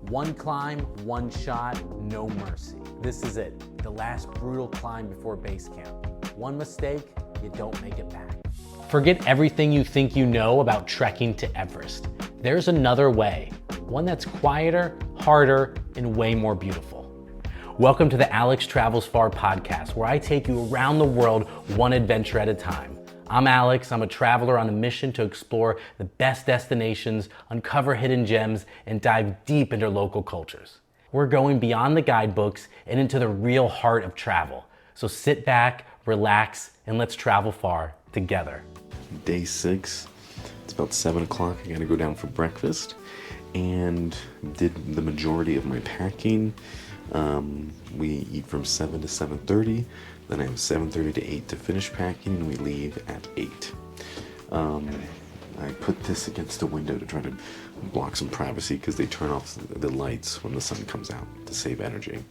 One climb, one shot, no mercy. This is it, the last brutal climb before base camp. One mistake, you don't make it back. Forget everything you think you know about trekking to Everest. There's another way, one that's quieter, harder, and way more beautiful. Welcome to the Alex Travels Far podcast, where I take you around the world one adventure at a time. I'm Alex, I'm a traveler on a mission to explore the best destinations, uncover hidden gems, and dive deep into local cultures. We're going beyond the guidebooks and into the real heart of travel. So sit back, relax, and let's travel far together. Day 6, it's about 7 o'clock, I gotta go down for breakfast, and did the majority of my packing. We eat from 7 to 7:30, then I have 7:30 to 8 to finish packing, and we leave at 8. I put this against the window to try to block some privacy because they turn off the lights when the sun comes out to save energy.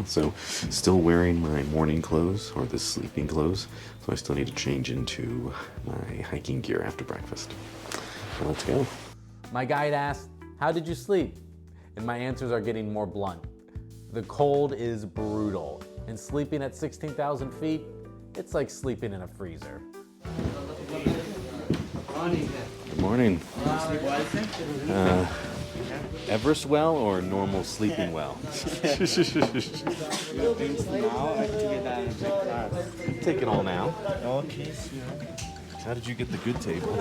So still wearing my morning clothes, or the sleeping clothes, so I still need to change into my hiking gear after breakfast. So let's go. My guide asked, "How did you sleep?" And my answers are getting more blunt. The cold is brutal, and sleeping at 16,000 feet, it's like sleeping in a freezer. Good morning. Everest well or normal sleeping well? Take it all now. Okay. How did you get the good table?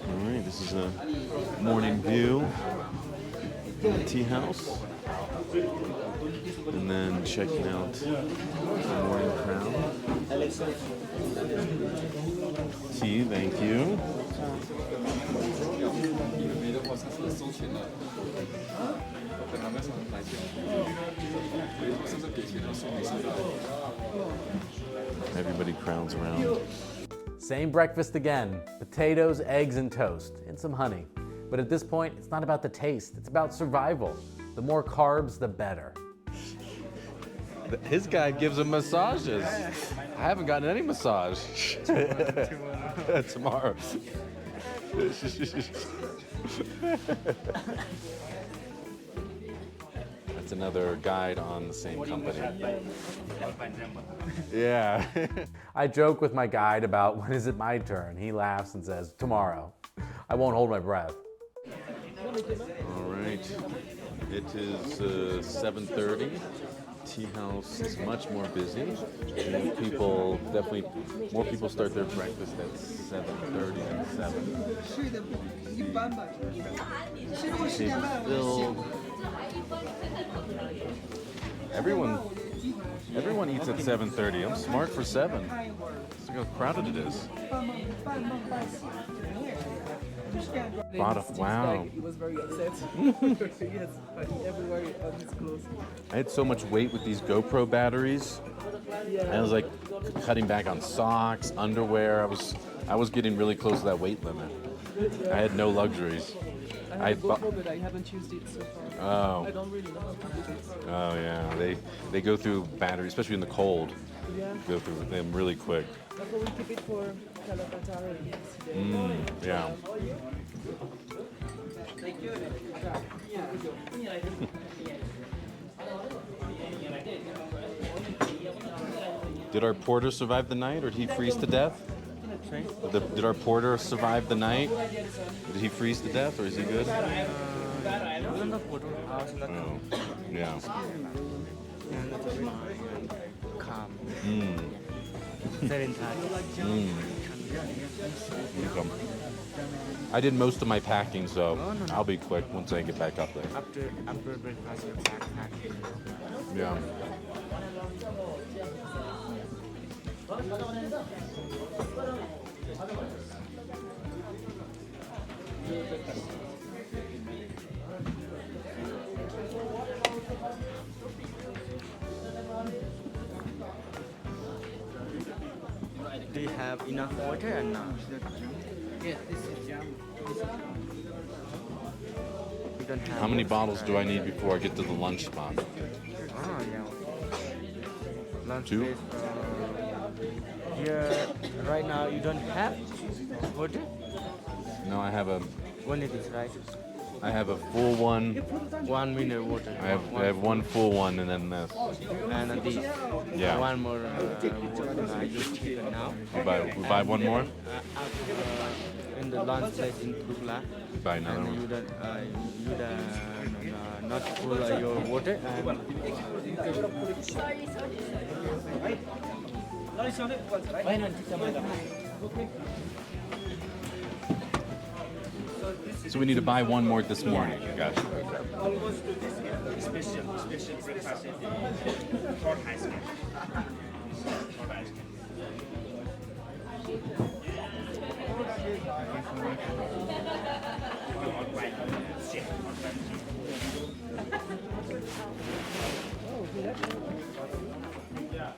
All right, this is a morning view of the tea house. And then checking out the morning crowd. Tea, thank you. Everybody crowds around. Same breakfast again, potatoes, eggs, and toast, and some honey. But at this point, it's not about the taste, it's about survival. The more carbs, the better. His guy gives him massages. I haven't gotten any massage. Tomorrow. That's another guide on the same company. Yeah. I joke with my guide about when is it my turn. He laughs and says, "Tomorrow." I won't hold my breath. All right. It is 7:30. Tea house is much more busy. More people start their breakfast at 7:30 than 7. Tables filled. Everyone eats at 7:30. I'm smart for 7. Look how crowded it is. Wow. He was very upset. Yes, but everywhere on his clothes. I had so much weight with these GoPro batteries. I was like cutting back on socks, underwear. I was getting really close to that weight limit. I had no luxuries. I have GoPro, but I haven't used it so far. Oh. I don't really know how to use it. Oh yeah, they go through batteries, especially in the cold. Yeah. Go through them really quick. That's why we keep it for Kalapatara yesterday. Yeah. Did our porter survive the night, or did he freeze to death? Did our porter survive the night? Did he freeze to death, or is he good? Oh, yeah. Calm. Mm. Very in touch. Okay. I did most of my packing, so I'll be quick once I get back up there. After breakfast, you backpack. Yeah. Do you have enough water or not? Yeah, this is jam. You don't have How many water, bottles do I right? need before I get to the lunch spot? Oh, yeah. Lunch 2? Here, right now, you don't have water? No, I have a Only this, right? full one. 1 minute water. I have one full one and then this. And this. Yeah. One more water I just taken now. We buy one more. In the lunch place in Kukla. We buy another And one. you not full your water. And So we need to buy one more this morning. Gotcha.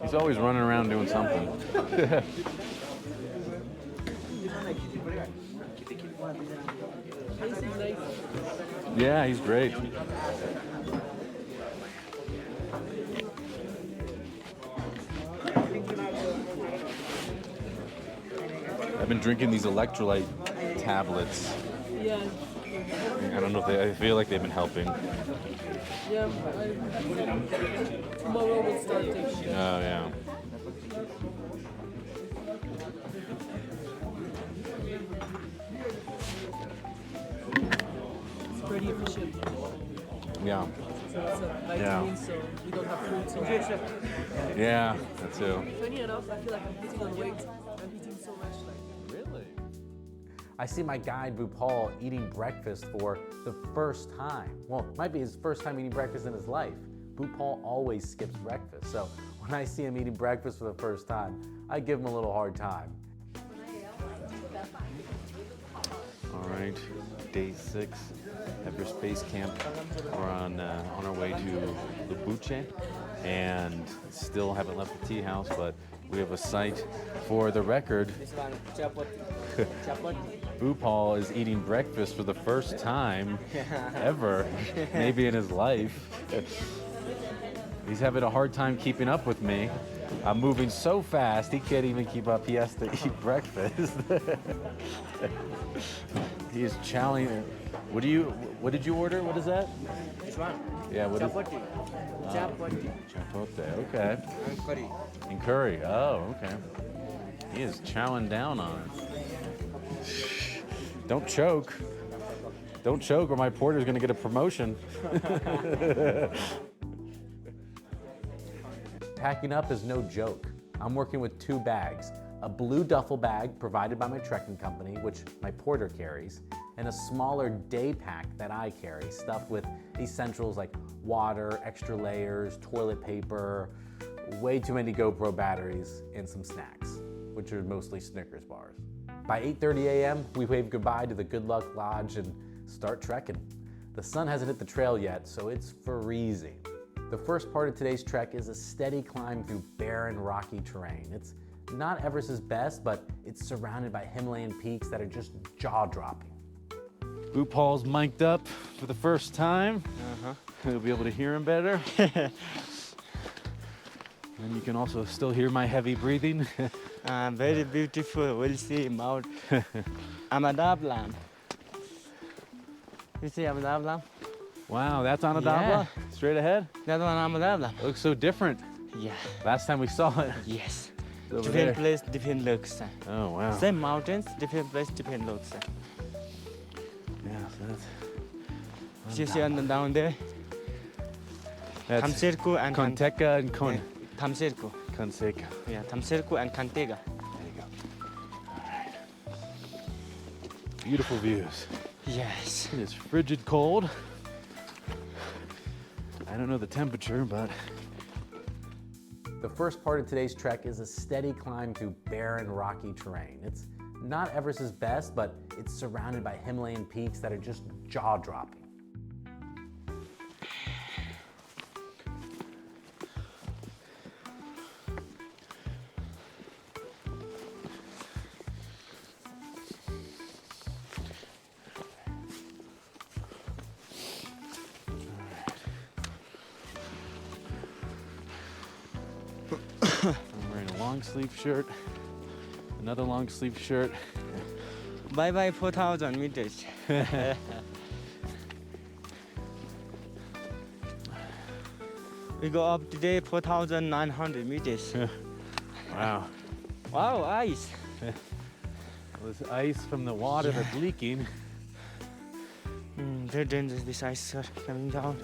He's always running around doing something. Yeah, he's great. I've been drinking these electrolyte tablets. Yeah, I don't know if I feel like they've been helping. yeah. Tomorrow we'll start taking. Oh, yeah. It's pretty efficient. Yeah. So it's a vitamin, so we don't have food. So Yeah, that too. funny enough, I feel like I'm putting on weight. I'm eating so much. Really? I see my guide Bhupal eating breakfast for the first time. Well, it might be his first time eating breakfast in his life. Bhupal always skips breakfast, so when I see him eating breakfast for the first time, I give him a little hard time. All right, day 6, Everest Base Camp. We're on our way to Lobuche, and still haven't left the tea house, but we have a sight for the record. this one, chapati. Bhupal is eating breakfast for the first time ever, maybe in his life. He's having a hard time keeping up with me. I'm moving so fast, he can't even keep up. He has to eat breakfast. He is challenging. What did you order? What is that? This one. Yeah, what is Chapati. Chapati. Chipotle, okay. And curry. And curry, oh, okay. He is chowing down on it. Don't choke. Don't choke or my porter's gonna get a promotion. Packing up is no joke. I'm working with 2 bags, a blue duffel bag provided by my trekking company, which my porter carries, and a smaller day pack that I carry, stuffed with essentials like water, extra layers, toilet paper, way too many GoPro batteries, and some snacks, which are mostly Snickers bars. By 8:30 a.m., we wave goodbye to the Good Luck Lodge and start trekking. The sun hasn't hit the trail yet, so it's freezing. The first part of today's trek is a steady climb through barren, rocky terrain. It's not Everest's best, but it's surrounded by Himalayan peaks that are just jaw-dropping. Bhupal's mic'd up for the first time. You'll be able to hear him better. And you can also still hear my heavy breathing. Very beautiful. We'll see Mount Amadablam. You see Amadablam? Wow, that's Anadabla? Straight ahead? That one Amadablam. It looks so different. Yeah. Last time we saw it. Yes. It's over Different there. place, different looks. Oh, wow. Same mountains, different place, different looks. Yeah, so You see on the down there? that's Thamserku and Konteka and Kon. Thamserku. Konseka. Yeah, Thamserku and Kantega. There you go. All right. Beautiful views. Yes. It is frigid cold. I don't know the temperature, but The first part of today's trek is a steady climb through barren, rocky terrain. It's not Everest's best, but it's surrounded by Himalayan peaks that are just jaw-dropping. I'm wearing a long sleeve shirt, another long sleeve shirt, Bye bye 4,000 meters. We go up today 4,900 meters. Wow. Wow, ice. This ice from the water that's leaking. Very dangerous, this ice coming down.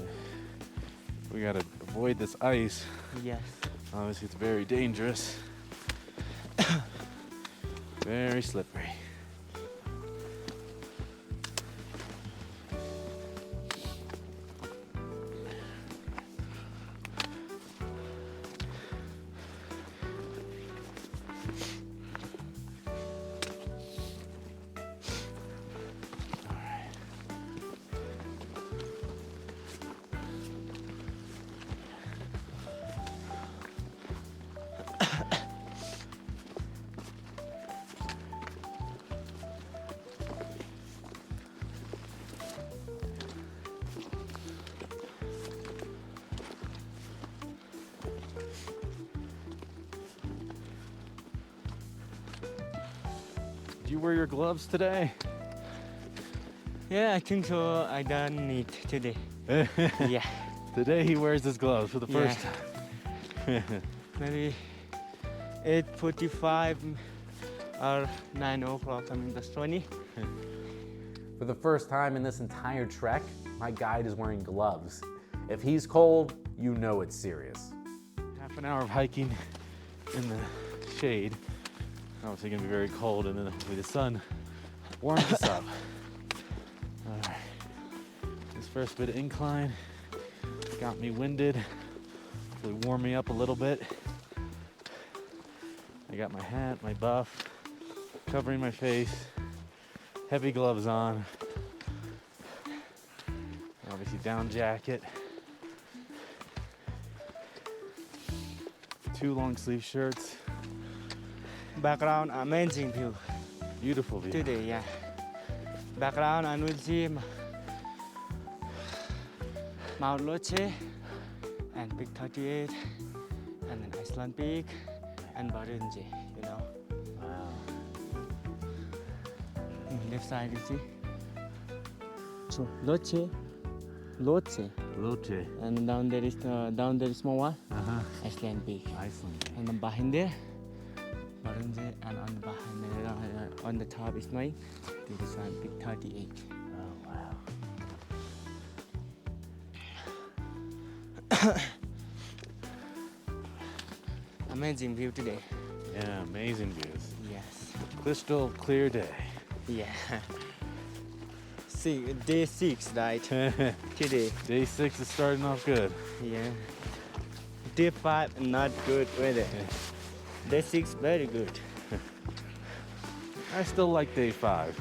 We gotta avoid this ice. Yes. Obviously, it's very dangerous. Very slippery. Did you wear your gloves today? Yeah, I think so. I don't need today. Yeah. Today he wears his gloves for the first Yeah. time. Maybe 8:45 or 9 o'clock. I mean, that's 20. For the first time in this entire trek, my guide is wearing gloves. If he's cold, you know it's serious. Half an hour of hiking in the shade. Obviously gonna be very cold, and then hopefully the sun warms us up. All right. This first bit of incline got me winded. Hopefully warm me up a little bit. I got my hat, my buff, covering my face, heavy gloves on, obviously down jacket, 2 long sleeve shirts. Background, amazing view Beautiful view. today. Yeah. Background, and we'll see Mount Lobuche and Peak 38, and then Iceland Peak and Barunje. You know. Wow. Left side, you see. So Lobuche, Lobuche. and down there is small one, Uh-huh. Iceland Peak, Iceland. and then behind there, Barunje, and on the behind there, on the top is mine. This is one Peak 38. Oh, wow. Amazing view today. Yeah, amazing views. Yes. Crystal clear day. Yeah. See, day 6, right? Today. Day 6 is starting off good. Yeah. Day 5, not good weather. Day 6, very good. I still like day 5.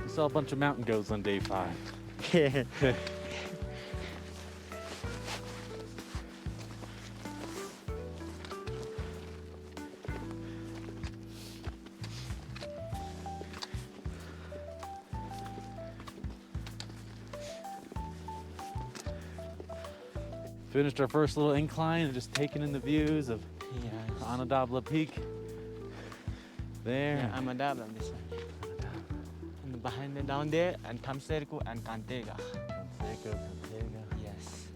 We saw a bunch of mountain goats on day 5. Yeah. Finished our first little incline and just taking in the views of Yes. Onondaga Peak. There. Yeah, I'm a dab on this one. And behind it down there, and Tamserku and Kantega. Yes.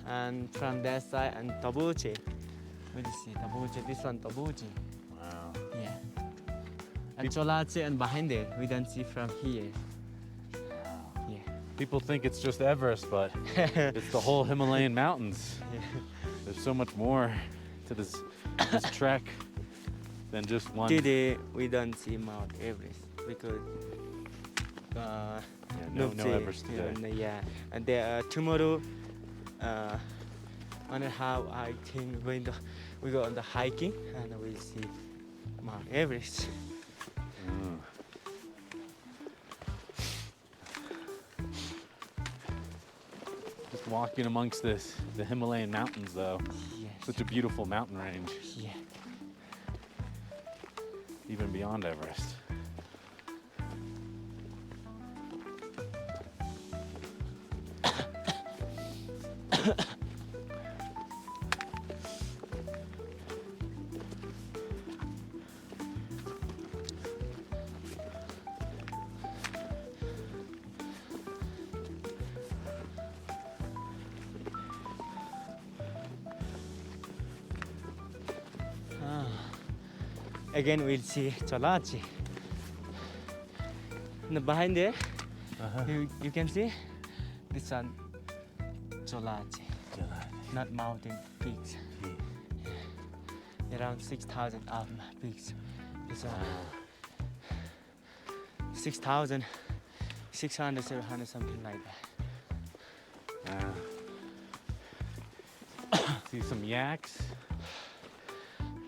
And from that side, and Lobuche. Where do you see Lobuche? This one, Lobuche. Wow. Yeah. And Cholache, and behind it, we don't see from here. Yeah. People think it's just Everest, but it's the whole Himalayan mountains. Yeah. There's so much more to this trek than just one. Today we don't see Mount Everest because no Everest today. Yeah, and there tomorrow, on how I think we go on the hiking and we'll see Mount Everest. Mm. Just walking amongst the Himalayan mountains, though. Yes. Such a beautiful mountain range, Yeah. even beyond Everest. again we'll see Cholachi. And behind there, you can see this one Cholachi, not mountain peaks. Around 6,000 peaks. It's 6,600, 700, something like that. See some yaks.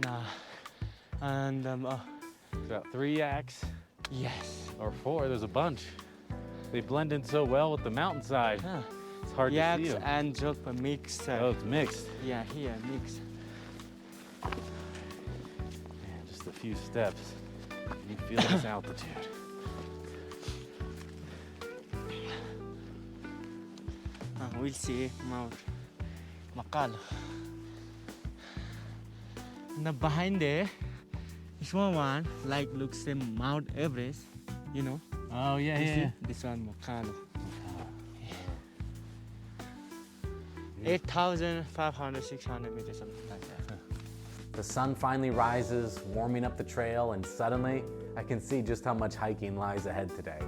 Nah. And About 3 yaks yes. or 4. There's a bunch. They blend in so well with the mountainside. It's hard to see Yaks them. and jokpa mixed. Oh, it's mixed. Yeah, here mixed. Man, just a few steps. You feel this altitude. We'll see Mount Makalo. Now behind there, small one like looks like Mount Everest, you know. Oh, yeah, You yeah, see? yeah. This one Makalo. 8,500, 600 meters, something like that. The sun finally rises, warming up the trail, and suddenly I can see just how much hiking lies ahead today.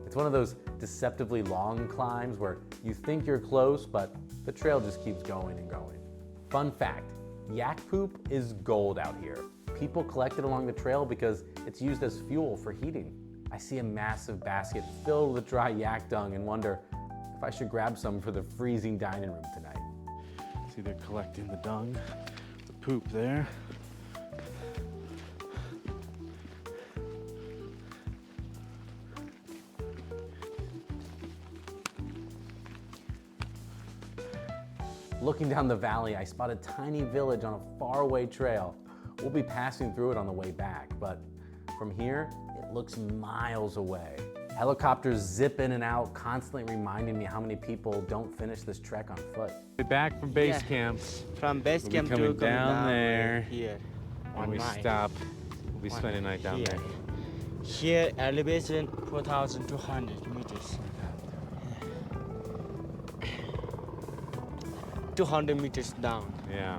It's one of those deceptively long climbs where you think you're close, but the trail just keeps going and going. Fun fact, yak poop is gold out here. People collect it along the trail because it's used as fuel for heating. I see a massive basket filled with dry yak dung and wonder if I should grab some for the freezing dining room tonight. See, they're collecting the dung, the poop there. Looking down the valley, I spot a tiny village on a faraway trail. We'll be passing through it on the way back, but from here, it looks miles away. Helicopters zip in and out, constantly reminding me how many people don't finish this trek on foot. We're back from base Yeah. camp. From base We'll be camp to coming down there. here. When we night. stop, we'll be spending the night down Here. there. Here elevation 4,200 meters. 200 meters down Yeah.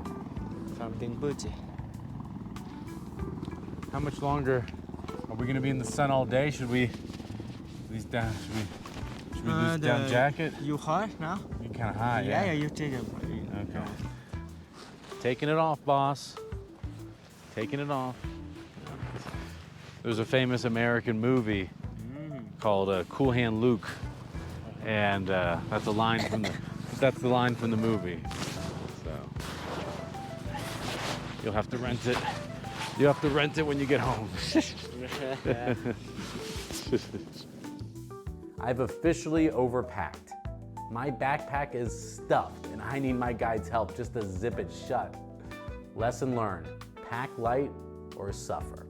from Dingboche. How much longer are we gonna be in the sun all day? Should we lose down jacket? You hot now? You're kind of high. Yeah, you take it. Okay. Taking it off, boss. Taking it off. There's a famous American movie called Cool Hand Luke, and that's the line from the movie. So you'll have to rent it. You have to rent it when you get home. I've officially overpacked. My backpack is stuffed and I need my guide's help just to zip it shut. Lesson learned, pack light or suffer.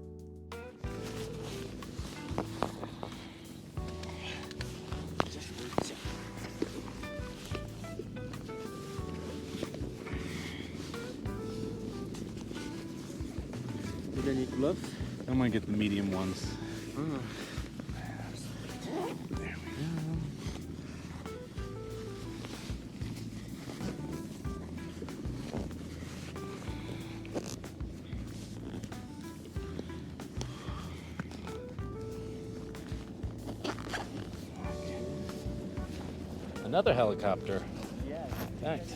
You don't need gloves? I'm gonna get the medium ones. Another helicopter. Yeah. Thanks.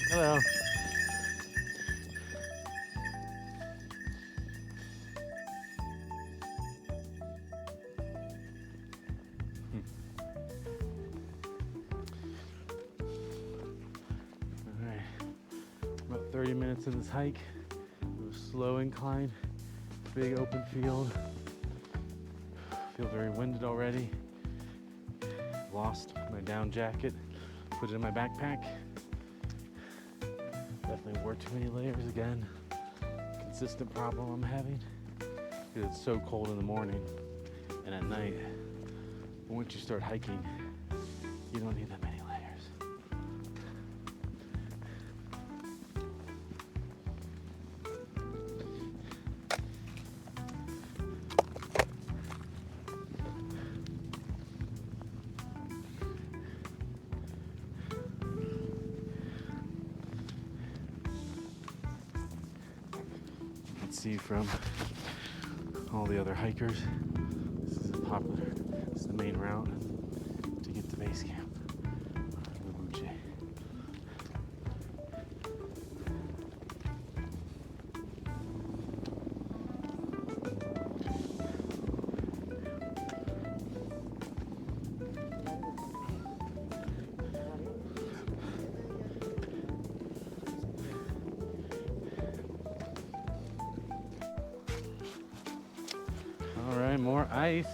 Hello. All right. About 30 minutes in this hike. It was slow incline, big open field. Feel very winded already. Lost my down jacket, put it in my backpack. Definitely wore too many layers again. Consistent problem I'm having. Because it's so cold in the morning and at night. But once you start hiking, you don't need that many layers. see from all the other hikers. This is popular. This is the main route to get to base camp. Lobuche. All right, more ice.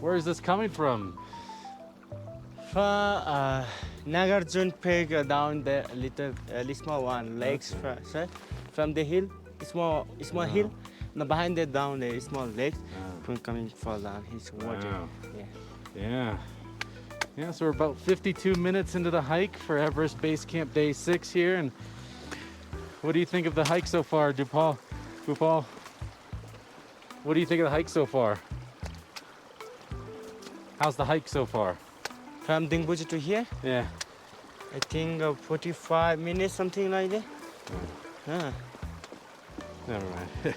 Where is this coming from? From Nagarjun Peak down there, little small one, lakes from the hill, small hill. Now behind that down there, small lake from coming fall down. His water. Wow. Yeah. Yeah, so we're about 52 minutes into the hike for Everest Base Camp Day 6 here. And what do you think of the hike so far, Bhupal? What do you think of the hike so far? How's the hike so far? From Dingboche to here, Yeah. I think 45 minutes, something like that. Never mind.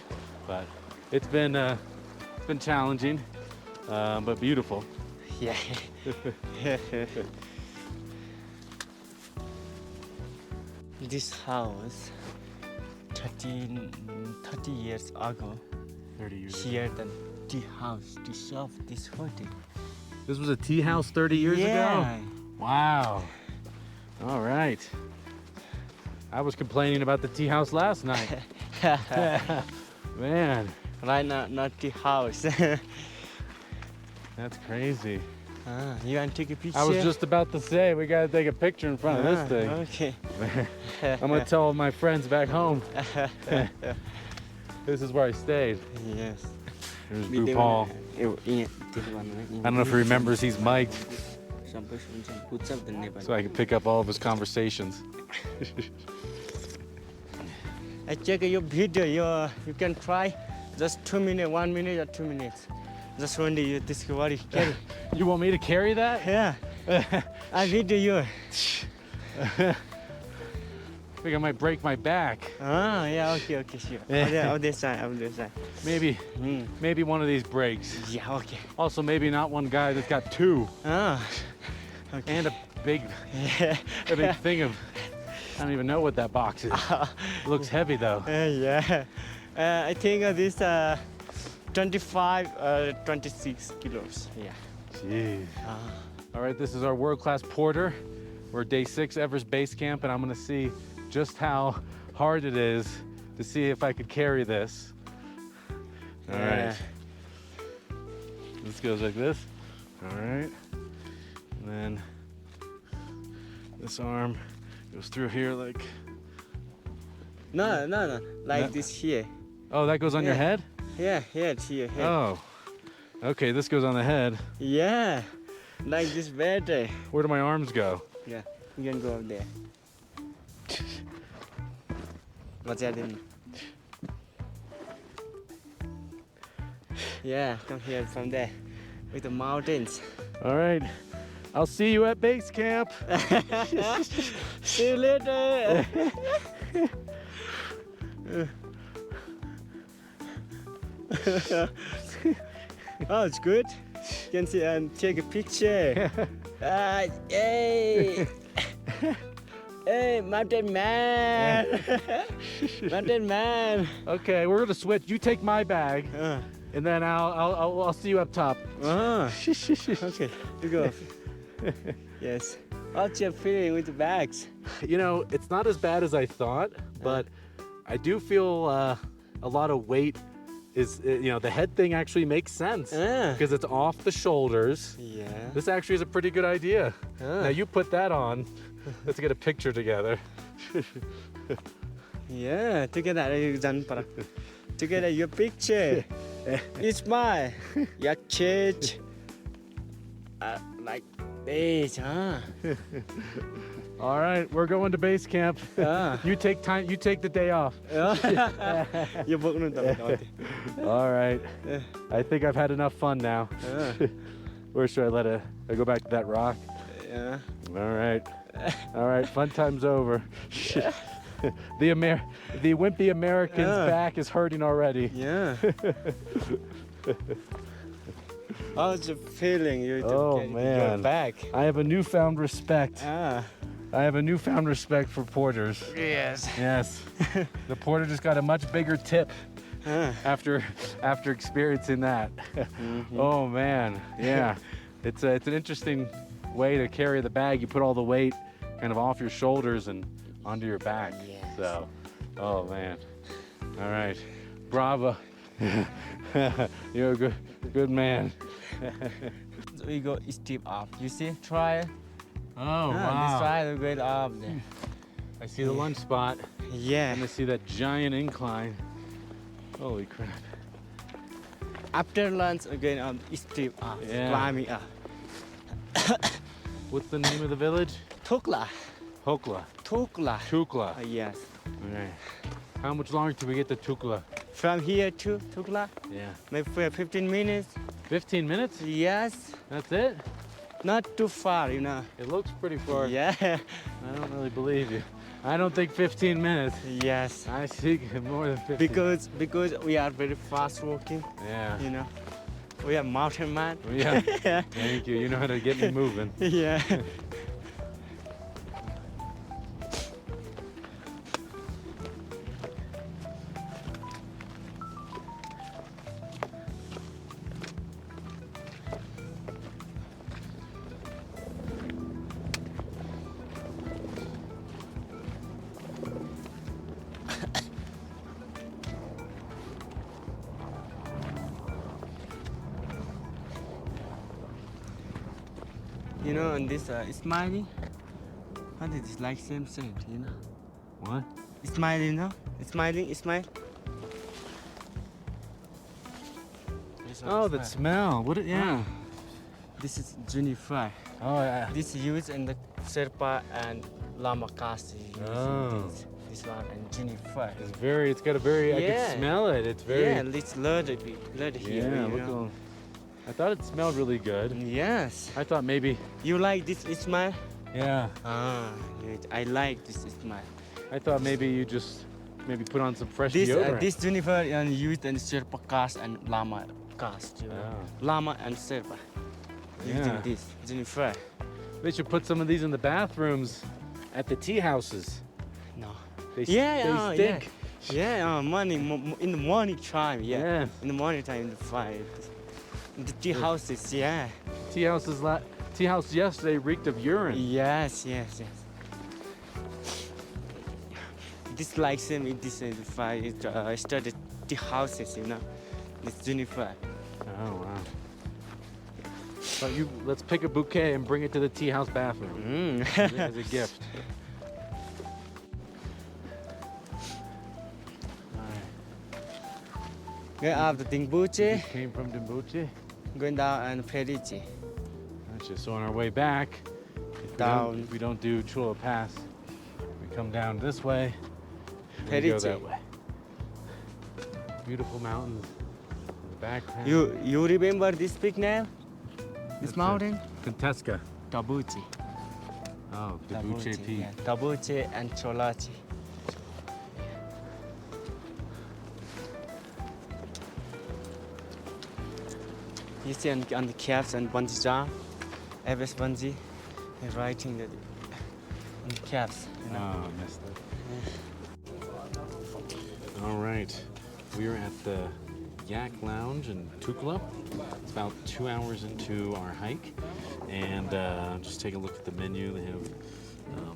But it's been challenging, but beautiful. Yeah. This house, 30 years ago, 30 years. here the tea house, the shop, this hotel. This was a tea house 30 years ago? Wow. All right. I was complaining about the tea house last night. Man, Right now, not tea house. that's crazy. You want to take a picture? I was just about to say, we gotta take a picture in front of this thing. Okay. I'm gonna tell all my friends back home. This is where I stayed. Yes. There's Bhupal. I don't know if he remembers, he's mic'd, so I can pick up all of his conversations. I check your video. You can try just 2 minutes, 1 minute or 2 minutes. Just only you discover carry. You want me to carry that? Yeah. I video you. I think I might break my back. Yeah. Okay. Sure. On this side. Maybe one of these breaks. Yeah. Okay. Also, maybe not one guy that's got two. Okay. And a big thing of, I don't even know what that box is. It looks heavy though. Yeah. I think this 25, 26 kilos. Yeah. Jeez. All right, this is our world-class porter. We're day 6 Everest Base Camp, and I'm gonna see just how hard it is to see if I could carry this. All right. This goes like this. All right. And then this arm goes through here like. No. Like No. this here. Oh, that goes on your head? Yeah, it's here. Oh. Okay, this goes on the head. Yeah. Like this better. Where do my arms go? Yeah. You can go up there. What's that in? Yeah, come here from there. With the mountains. All right. I'll see you at base camp. See you later. Oh, it's good. You can see and take a picture. Hey, hey, mountain man, mountain man. Okay, we're gonna switch. You take my bag, and then I'll see you up top. Okay, you go. Yes. How's your feeling with the bags? You know, it's not as bad as I thought, but I do feel a lot of weight is, the head thing actually makes sense because it's off the shoulders. Yeah. This actually is a pretty good idea. Now you put that on. Let's get a picture together. Yeah, together together your picture. It's mine. Your church. Like this, All right, we're going to base camp. You take time. You take the day off. You book All right. I think I've had enough fun now. Where should I let it? I go back to that rock. Yeah. All right. All right. Fun time's over. the wimpy American's back is hurting already. Yeah. How's the feeling? You Oh, get man. your back. I have a newfound respect. Ah. I have a newfound respect for porters. Yes. Yes. The porter just got a much bigger tip after experiencing that. Oh man, yeah. It's an interesting way to carry the bag. You put all the weight kind of off your shoulders and onto your back. Yes. So, oh man. All right. Bravo. You're a good man. So we go steep up. You see? Try. Oh This wow. try to get up there. I see the lunch spot Yeah. and I see that giant incline. Holy crap. After lunch again steep up. Yeah. Climbing up. What's the name of the village? Tukla. Hokla. Tukla. Tukla. Yes. Okay. How much longer till we get to Tukla? From here to Tukla, Yeah. maybe for 15 minutes. 15 minutes? Yes. That's it? Not too far, you know. It looks pretty far. Yeah. I don't really believe you. I don't think 15 minutes. Yes. I think more than 15. Because we are very fast walking, Yeah. you know. We are mountain man. Yeah. Thank you. You know how to get me moving. Yeah. You know, and this smiling, how did this like same shape, you know? What? Smile, you know? Smiling, smile. This one, Oh, that smell. What? Yeah. This is juniper. Oh, yeah. This is used in the Sherpa and Lama caste. Oh. This one and juniper. It's very. It's got a very. I Yeah. can smell it. It's very. Yeah, let's learn it here. Yeah. You Look. know? I thought it smelled really good. Yes. I thought maybe. You like this smile? Yeah. Ah, I like this smile. I thought maybe you just maybe put on some fresh This deodorant. this juniper used in Sherpa caste and Lama caste. You know? Oh. Lama and Sherpa. Using Yeah. this juniper. They should put some of these in the bathrooms at the tea houses. No. They, Yeah, they stink. Yeah, in the morning time. Yeah. Yeah. In the morning time, in the fire. In the tea houses. Yeah. Tea house yesterday reeked of urine. Yes. This like same in this fire. It started tea houses. You know. This juniper. Oh wow. So let's pick a bouquet and bring it to the tea house bathroom as a gift. Going up the Dingboche, Came from Dingboche. going down and Perichi. Gotcha. So on our way back, if we don't do Chula Pass, we come down this way. And we go Perichi. that way. Beautiful mountains. In the background. You remember this big name? This That's mountain? Contesca. Tabuchi. Oh, Dingboche Peak. Yeah. Tabuchi and Cholachi. You see on the caps and bungee jump, Everest bungee, they're writing that on the caps. You know? Oh, I missed it. All right, we are at the Yak Lounge in Tukla. It's about 2 hours into our hike, and just take a look at the menu. They have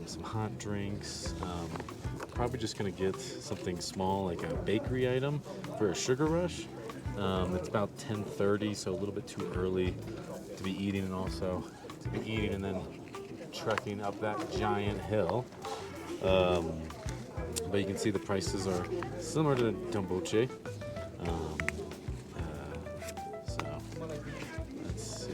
some hot drinks. Probably just gonna get something small, like a bakery item for a sugar rush. It's about 10:30, so a little bit too early to be eating, and also to be eating and then trekking up that giant hill. But you can see the prices are similar to Dingboche. So let's see.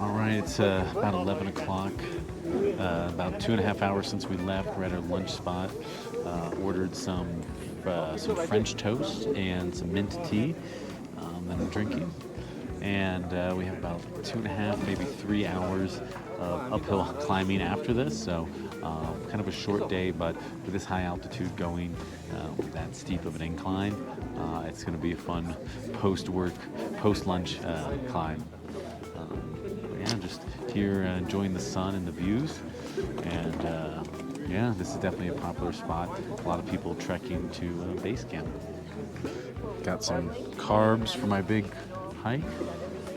All right, it's about 11 o'clock. About 2.5 hours since we left. We're at our lunch spot. Ordered some French toast and some mint tea that I'm drinking. and we have about 2.5, maybe 3 hours of uphill climbing after this. So kind of a short day, but with this high altitude going that steep of an incline, it's going to be a fun post-work, post-lunch climb. Yeah, just here enjoying the sun and the views, and yeah, this is definitely a popular spot. A lot of people trekking to base camp. Got some carbs for my big hike.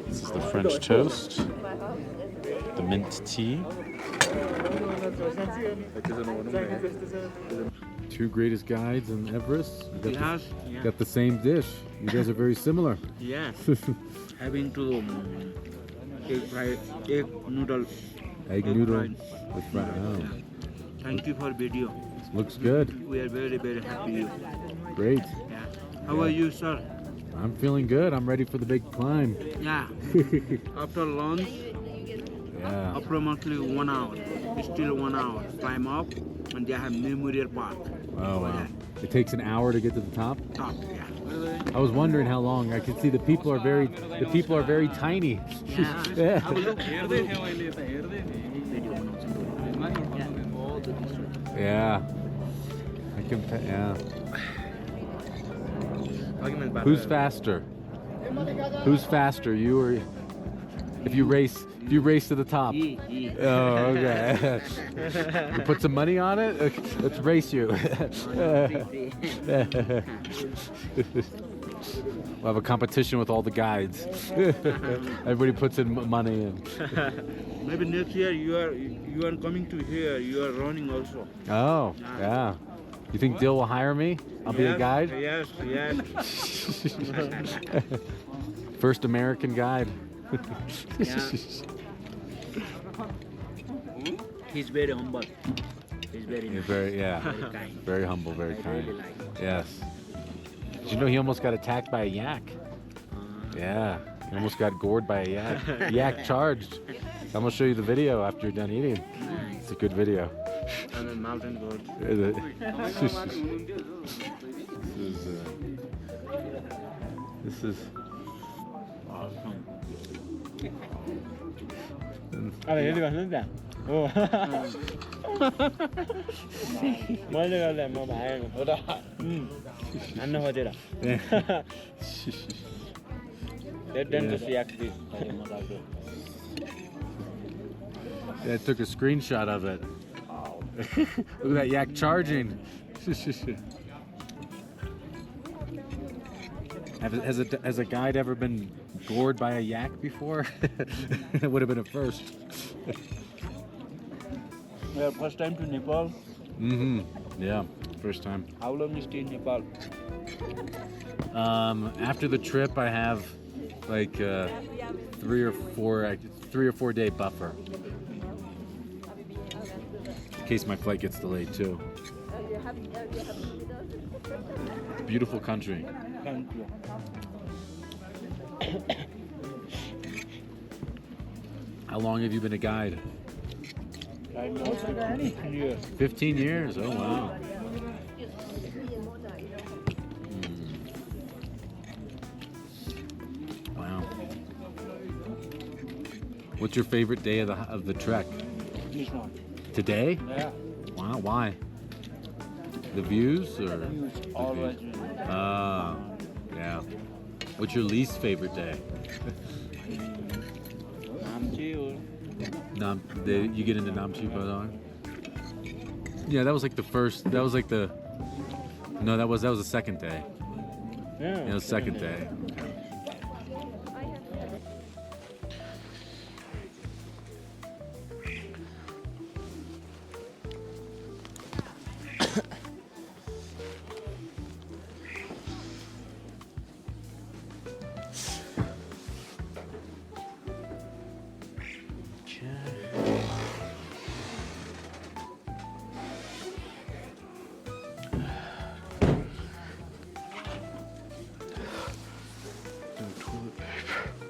This is the French toast, the mint tea. Two greatest guides in Everest. Got the same dish. You guys are very similar. Yes. Having to egg noodle. Egg noodle with fried. Oh. Thank you for video. Looks good. We are very, very happy. Great. Yeah. How are you, sir? I'm feeling good. I'm ready for the big climb. Yeah. After lunch, Yeah. approximately 1 hour. Still 1 hour. Climb up, and they have Memorial Park. Oh wow. It takes an hour to get to the top. Top, yeah. I was wondering how long. I can see the people are very tiny. Yeah. Yeah. I can. Yeah. Who's faster? Who's faster, you or if you race to the top? Oh, okay. You put some money on it? Okay, let's race you. We'll have a competition with all the guides. Everybody puts in money in. Maybe next year you are coming to here. You are running also. Oh, yeah. You think Dill will hire me? I'll be a guide? Yes, yes. First American guide. Yeah. He's very humble. He's very He's nice. very, yeah, Very kind. very humble, very I kind. really like him. Yes. Did you know he almost got attacked by a yak? Yeah, he almost got gored by a yak. Yak charged. I'm gonna show you the video after you're done eating. It's a good video. And then mountain goat. This is Awesome. 얘네 봤는데. 멀리 갈래 뭐 많이 보다. 안 나와져라. Let them just react this. Yeah, I took a screenshot of it. Look at that yak charging. Has a guide ever been gored by a yak before? It would have been a first. We are first time to Nepal. Mm-hmm. Yeah, first time. How long you stay in Nepal? After the trip, I have like 3 or 4 day buffer in case my flight gets delayed too. Beautiful country. Thank you. How long have you been a guide? I know 15 years. 15 years. Oh wow. Wow. What's your favorite day of the trek? This one. Today? Yeah. Wow. Why? The views or? Always. Yeah. What's your least favorite day? You get into Namche Padang? Yeah, that was like the first. That was like the. No, that was the second day. Yeah. Yeah, the second day.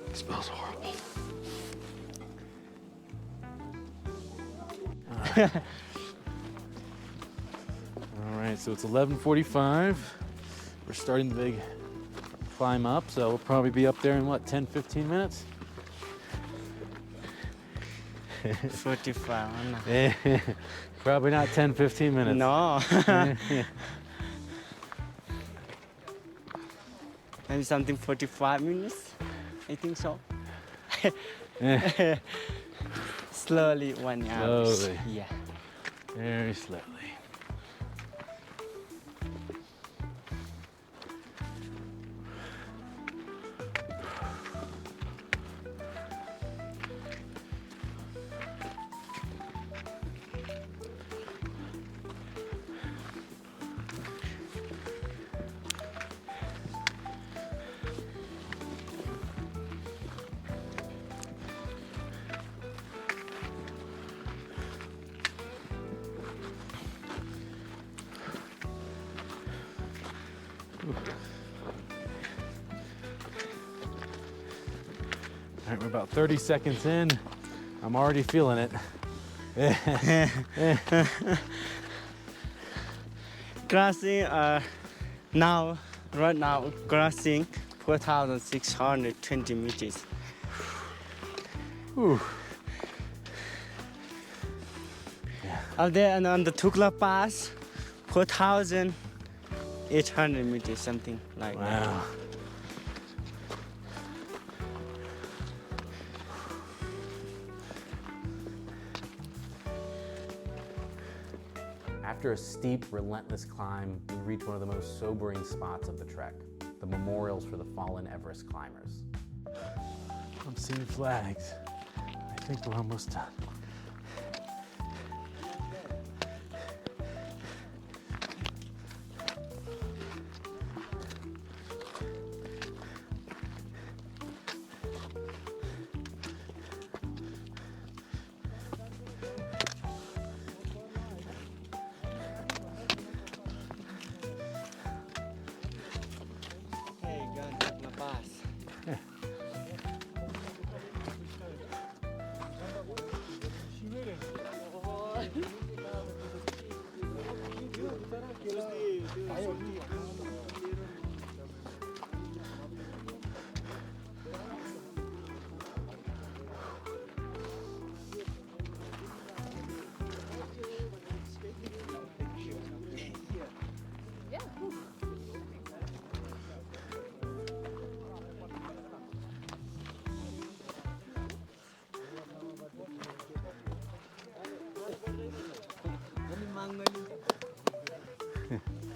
It smells horrible. All right, so it's 11:45. We're starting the big climb up, so we'll probably be up there in what, 10, 15 minutes? 45. Probably not 10, 15 minutes. No. Maybe something 45 minutes. I think so. Slowly, 1 hour. Slowly. Yeah. Very slowly. All right, we're about 30 seconds in. I'm already feeling it. Crossing right now, crossing 4,620 meters. Whew. Up there and on the Tukla Pass, 4,800 meters, something like that. Wow. After a steep, relentless climb, we reach one of the most sobering spots of the trek, the memorials for the fallen Everest climbers. I'm seeing flags. I think we're almost done. Hey, go and take my pass.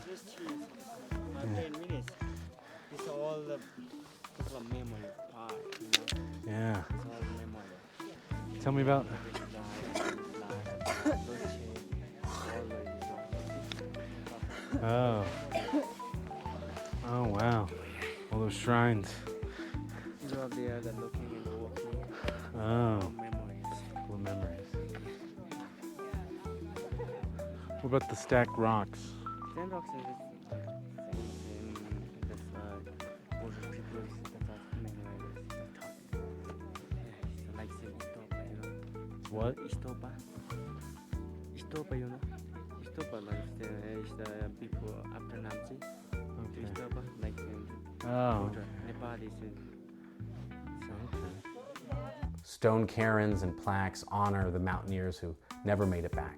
Just cheese. 10 minutes. It's all the memory part, you know. Yeah. It's all memory. Tell me about. Oh. Oh wow. All those shrines. These are there, the looking and the walking. Oh. Memories. Full of memories. What about the stacked rocks? 10 rocks is that's older people that are memories. Yeah, like say Stopa, you know. What? Stopa, you know. Stopa like the people after Namchi. Okay. Stopa like Oh. Nepal is Stone cairns and plaques honor the mountaineers who never made it back.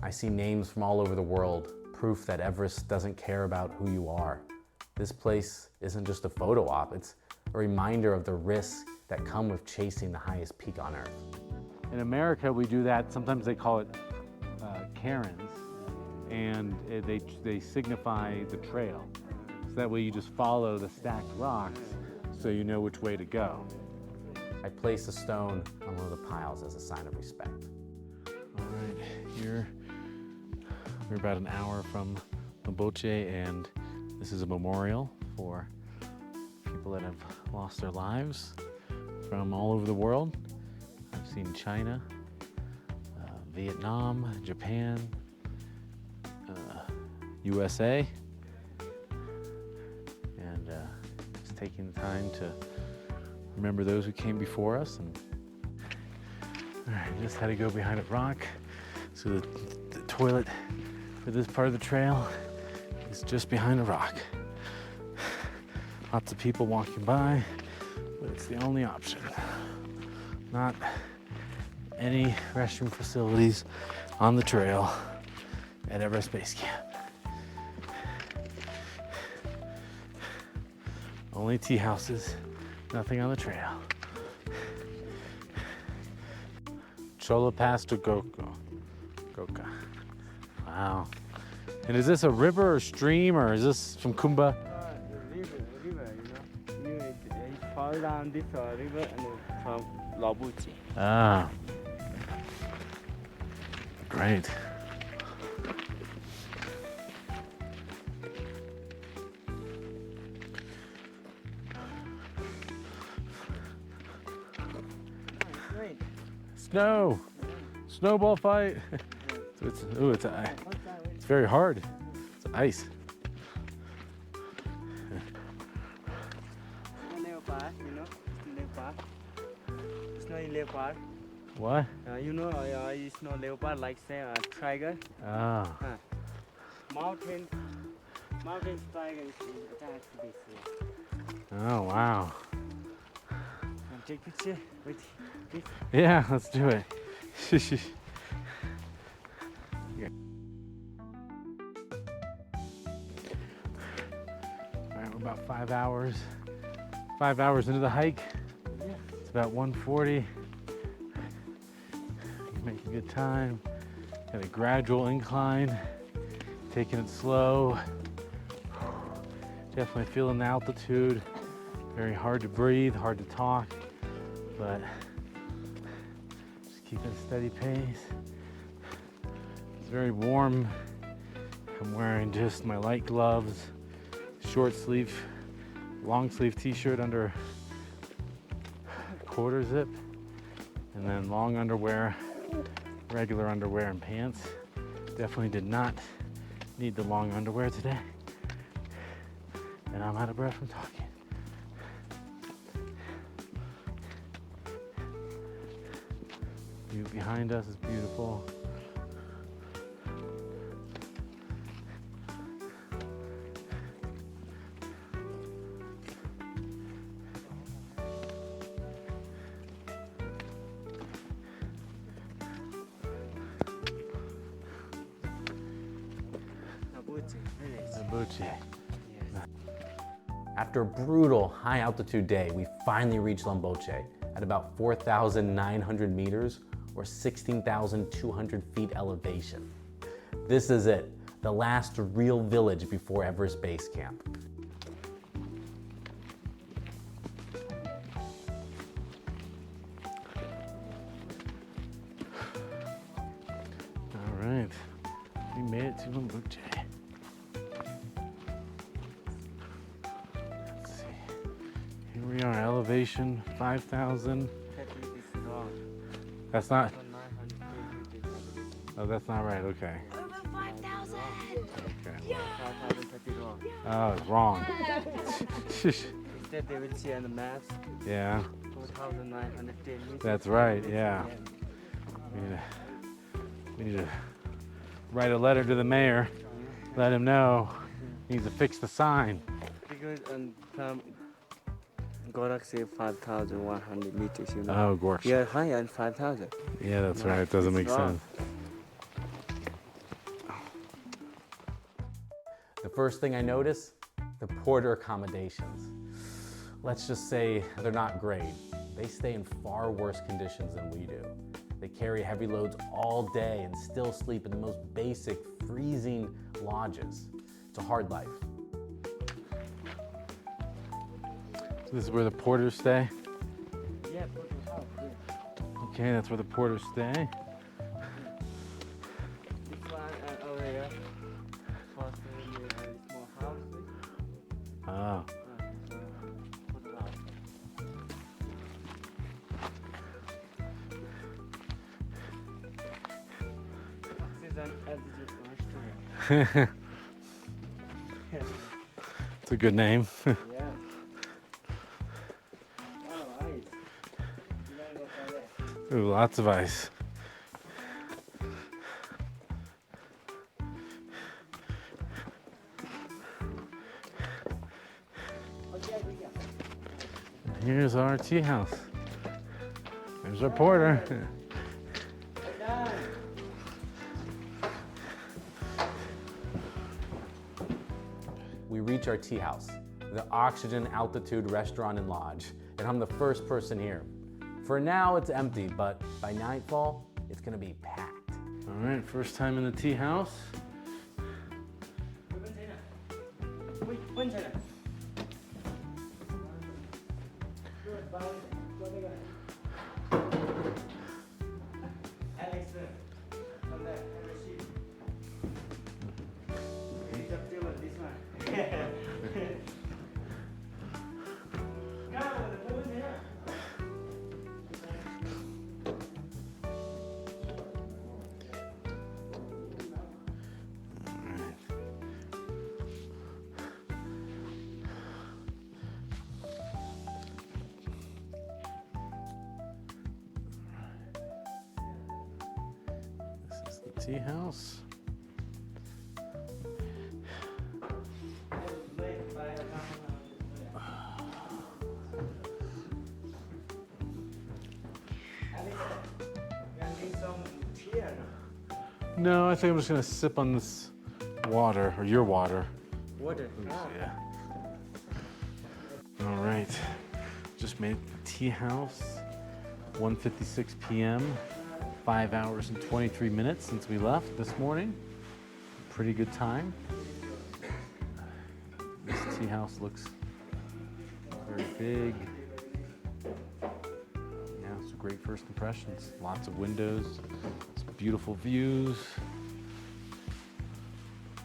I see names from all over the world, proof that Everest doesn't care about who you are. This place isn't just a photo op, it's a reminder of the risks that come with chasing the highest peak on Earth. In America, we do that. Sometimes they call it cairns, and they signify the trail. So that way you just follow the stacked rocks so you know which way to go. I place a stone on one of the piles as a sign of respect. All right, here we're about an hour from Lobuche, and this is a memorial for people that have lost their lives from all over the world. I've seen China, Vietnam, Japan, USA, and just taking the time to remember those who came before us. And all right, just had to go behind a rock. So the toilet for this part of the trail is just behind a rock. Lots of people walking by, but it's the only option. Not any restroom facilities on the trail at Everest Base Camp. Only tea houses, nothing on the trail. Chola Pass to Goka. Wow. And is this a river or stream, or is this from Kumba? River, you know. You fall down this river and from Lobuche. Ah. Great. Great. Snow. Snowball fight. It's very hard. It's ice. Leopard, you know, leopard. It's not a leopard. What? You know, it's not leopard like say a tiger. Ah. Mountain tiger is attached to this. Oh, wow. Take picture with this. Yeah, let's do it. All right, we're about 5 hours. 5 hours into the hike. It's about 1:40. Making good time. Got a gradual incline. Taking it slow. Definitely feeling the altitude. Very hard to breathe, hard to talk, but just keeping a steady pace. It's very warm. I'm wearing just my light gloves, short sleeve, long sleeve t-shirt under quarter zip, and then long underwear, regular underwear and pants. Definitely did not need the long underwear today. And I'm out of breath from talking. View behind us is beautiful. Lobuche. After a brutal high altitude day, we finally reached Dingboche at about 4,900 meters or 16,200 feet elevation. This is it, the last real village before Everest Base Camp. All right, we made it to Lobuche. Let's see. Here we are, elevation 5,000. That's not. Oh, that's not right. Okay. Over 5,000! Okay. 5,031. Oh, it's wrong. Instead, they will see on the maps Yeah, 4,910 meters. that's right. Yeah. We need to write a letter to the mayor. Let him know he needs to fix the sign. Because from Gorak say 5,100 meters, you know. Oh, gosh. We are higher than 5,000. Yeah, that's right. It doesn't make It's wrong. sense. The first thing I notice, the porter accommodations. Let's just say they're not great. They stay in far worse conditions than we do. They carry heavy loads all day and still sleep in the most basic, freezing lodges. It's a hard life. So this is where the porters stay. Yeah, put the house. Yeah. Okay, that's where the porters stay. This one over here. First, small house. Oh, Put it out. Oxygen altitude it's a good name. Yeah. Oh, ice. You gotta go for that. Ooh, lots of ice. Here's our tea house. There's our porter. We reach our tea house, the Oxygen Altitude Restaurant and Lodge, and I'm the first person here. For now, it's empty, but by nightfall, it's gonna be packed. All right, first time in the tea house. This is the tea house. No, I think I'm just gonna sip on this water, or your water. Water. Yeah. All right, just made it to the tea house. 1:56 p.m. 5 hours and 23 minutes since we left this morning. Pretty good time. This tea house looks very big. Yeah, it's a great first impressions. Lots of windows, some beautiful views.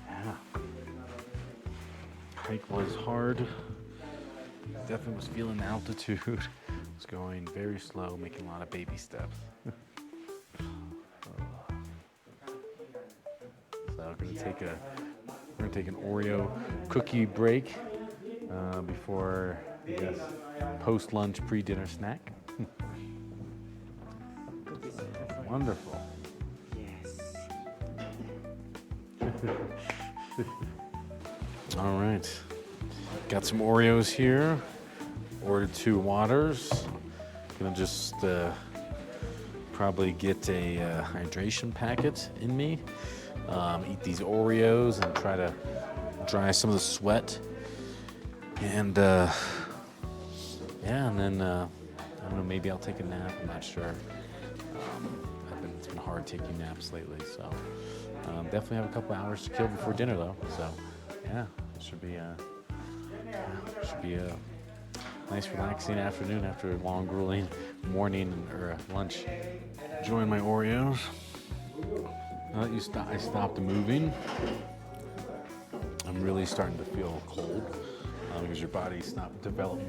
Yeah. Hike was hard. Definitely was feeling the altitude. Was going very slow, making a lot of baby steps. So we're gonna take an Oreo cookie break before, I guess, post-lunch pre-dinner snack. Wonderful. All right, got some Oreos here. Ordered 2 waters. Gonna just probably get a hydration packet in me. Eat these Oreos and try to dry some of the sweat. And yeah, and then I don't know, maybe I'll take a nap. I'm not sure. It's been hard taking naps lately, so definitely have a couple hours to kill before dinner though. So yeah, it should be a nice relaxing afternoon after a long grueling morning or lunch. Enjoying my Oreos. Now that I stopped moving, I'm really starting to feel cold because your body's not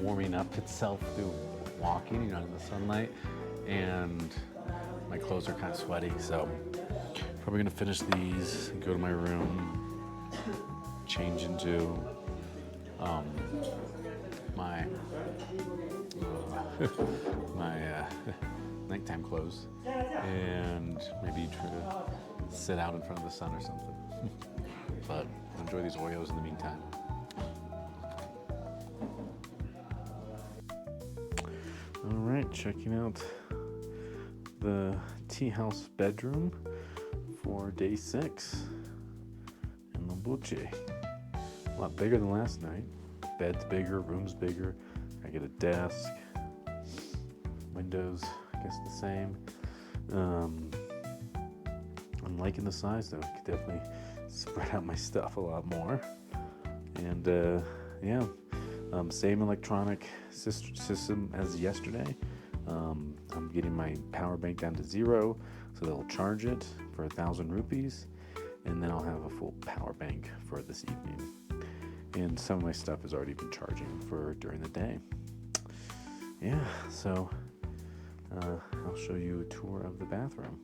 warming up itself through walking, in the sunlight, and my clothes are kind of sweaty. So probably gonna finish these and go to my room, change into my nighttime clothes, and maybe try to sit out in front of the sun or something. But enjoy these Oreos in the meantime. All right, checking out the tea house bedroom for day 6 in Lobuche. A lot bigger than last night. Bed's bigger, room's bigger. I get a desk, windows, I guess the same. I'm liking the size though. I could definitely spread out my stuff a lot more. And yeah, same electronic system as yesterday. I'm getting my power bank down to 0, so they'll charge it for 1,000 rupees, and then I'll have a full power bank for this evening. And some of my stuff has already been charging for during the day. Yeah, so I'll show you a tour of the bathroom.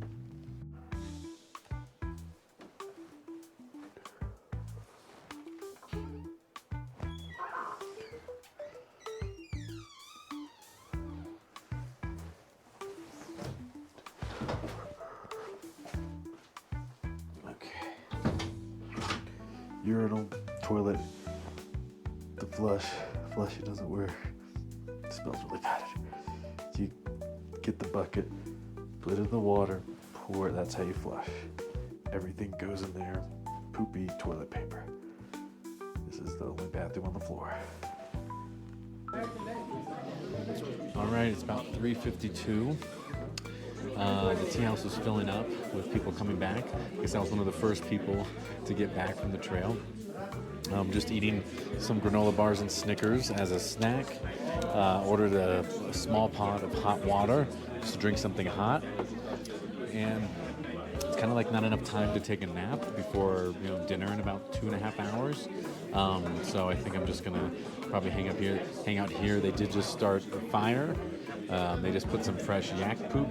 Urinal, toilet, the flushy doesn't work. It smells really good. You get the bucket, put it in the water, pour it. That's how you flush. Everything goes in there. Poopy toilet paper. This is the only bathroom on the floor. All right, it's about 3:52. The tea house is filling up with people coming back. I guess I was one of the first people to get back from the trail. Just eating some granola bars and Snickers as a snack. Ordered a small pot of hot water just to drink something hot. And it's kind of like not enough time to take a nap before dinner in about 2.5 hours. So I think I'm just gonna probably hang out here. They did just start a fire. They just put some fresh yak poop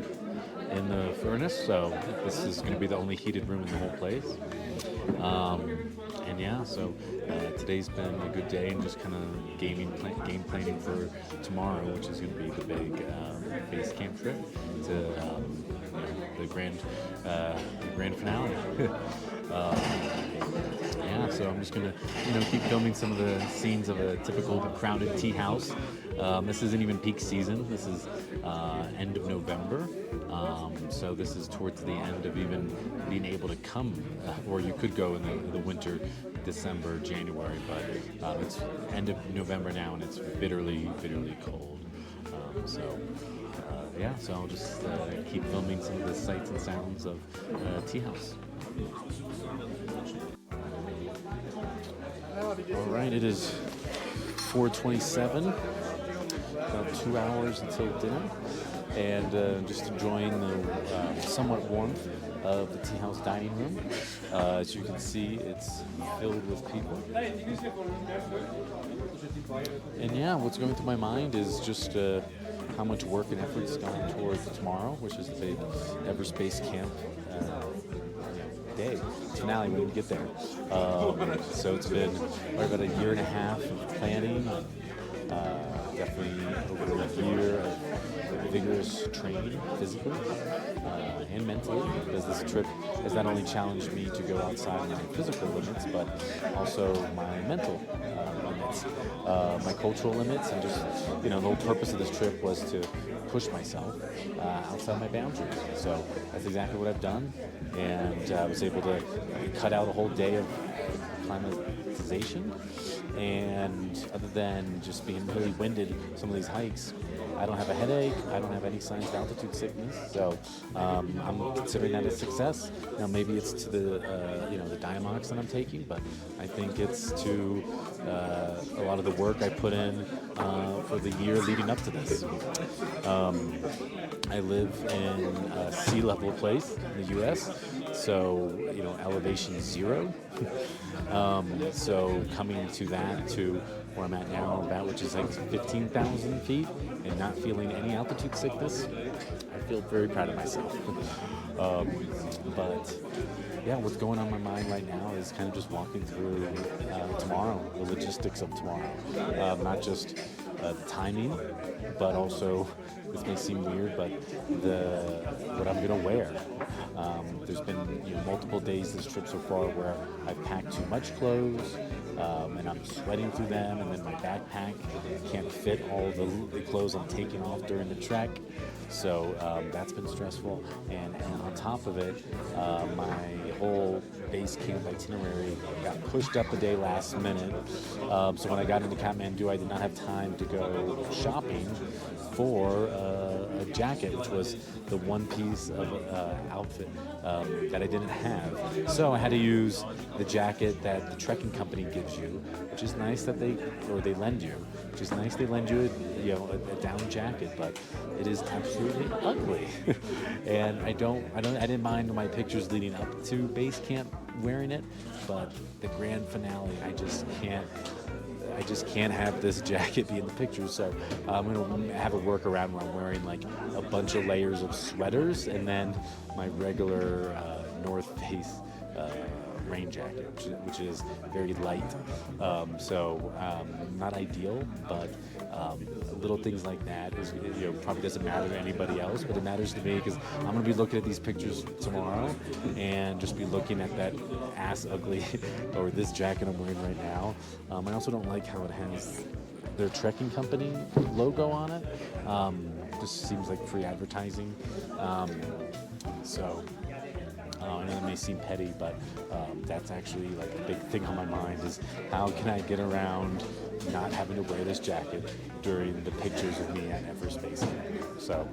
in the furnace, so this is going to be the only heated room in the whole place. And yeah, so today's been a good day and just kind of game planning for tomorrow, which is going to be the big base camp trip to the grand finale. Yeah, so I'm just gonna keep filming some of the scenes of a typical crowded tea house. This isn't even peak season. This is end of November. So this is towards the end of even being able to come, or you could go in the winter, December, January, but it's end of November now and it's bitterly, bitterly cold. Yeah, so I'll just keep filming some of the sights and sounds of tea house. All right, it is 4:27, about 2 hours until dinner, and just enjoying the somewhat warmth of the tea house dining room. As you can see, it's filled with people. And yeah, what's going through my mind is just how much work and effort is going towards tomorrow, which is the big Everest Base Camp day finale when we get there. So it's been about a year and a half of planning, definitely over a year of vigorous training physically and mentally, because this trip has not only challenged me to go outside my physical limits, but also my mental limits, my cultural limits, and just the whole purpose of this trip was to push myself outside my boundaries. So that's exactly what I've done, and I was able to cut out a whole day of acclimatization. And other than just being really winded, some of these hikes, I don't have a headache. I don't have any signs of altitude sickness. So I'm considering that a success. Now maybe it's to the the Diamox that I'm taking, but I think it's to a lot of the work I put in for the year leading up to this. I live in a sea level place in the U.S., so elevation is 0. So coming to that, to where I'm at now, which is like 15,000 feet, and not feeling any altitude sickness, I feel very proud of myself. But yeah, what's going on in my mind right now is kind of just walking through tomorrow, the logistics of tomorrow, not just the timing, but also, this may seem weird, but what I'm gonna wear. There's been multiple days this trip so far where I've packed too much clothes, and I'm sweating through them, and then my backpack can't fit all the clothes I'm taking off during the trek. So that's been stressful, and on top of it, my whole base camp itinerary got pushed up a day last minute. So when I got into Kathmandu, I did not have time to go shopping for a jacket, which was the one piece of outfit that I didn't have. So I had to use the jacket that the trekking company gives you, which is nice that they lend you, which is nice they lend you a down jacket, but it is absolutely ugly. And I didn't mind my pictures leading up to base camp wearing it, but the grand finale, I just can't have this jacket be in the pictures, so I'm going to have a workaround where I'm wearing like a bunch of layers of sweaters and then my regular North Face rain jacket, which is very light. So not ideal, but little things like that is probably doesn't matter to anybody else, but it matters to me because I'm going to be looking at these pictures tomorrow and just be looking at that ass ugly or this jacket I'm wearing right now. I also don't like how it has their trekking company logo on it. Just seems like free advertising. So I know that may seem petty, but that's actually like a big thing on my mind is how can I get around not having to wear this jacket during the pictures of me at Everest Base Camp. So